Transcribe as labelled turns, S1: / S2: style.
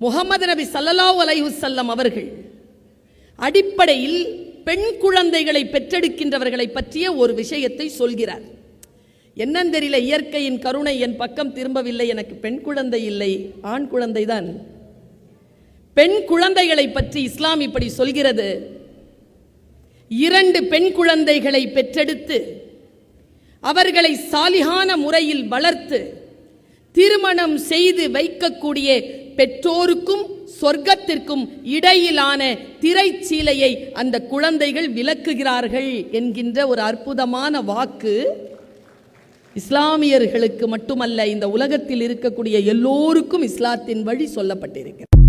S1: முஹம்மது நபி ஸல்லல்லாஹு அலைஹி வஸல்லம் அவர்கள் அடிப்படையில் பெண் குழந்தைகளை பெற்றெடுக்கின்றவர்களை பற்றிய ஒரு விஷயத்தை சொல்கிறார். என்னன்னு தெரியல, இயற்கையின் கருணை என் பக்கம் திரும்பவில்லை. எனக்கு பெண் குழந்தை இல்லை, ஆண் குழந்தை தான். பெண் குழந்தைகளை பற்றி இஸ்லாம் இப்படி சொல்கிறது: 2 பெண் குழந்தைகளை பெற்றெடுத்து அவர்களை சாலிஹான முறையில் வளர்த்து திருமணம் செய்து வைக்கக்கூடிய பெற்றோருக்கும் சொர்க்கத்திற்கும் இடையிலான திரைச்சீலையை அந்த குழந்தைகள் விலக்குகிறார்கள் என்கின்ற ஒரு அற்புதமான வாக்கு இஸ்லாமியர்களுக்கு மட்டுமல்ல, இந்த உலகத்தில் இருக்கக்கூடிய எல்லோருக்கும் இஸ்லாத்தின் வழி சொல்லப்பட்டிருக்கிறது.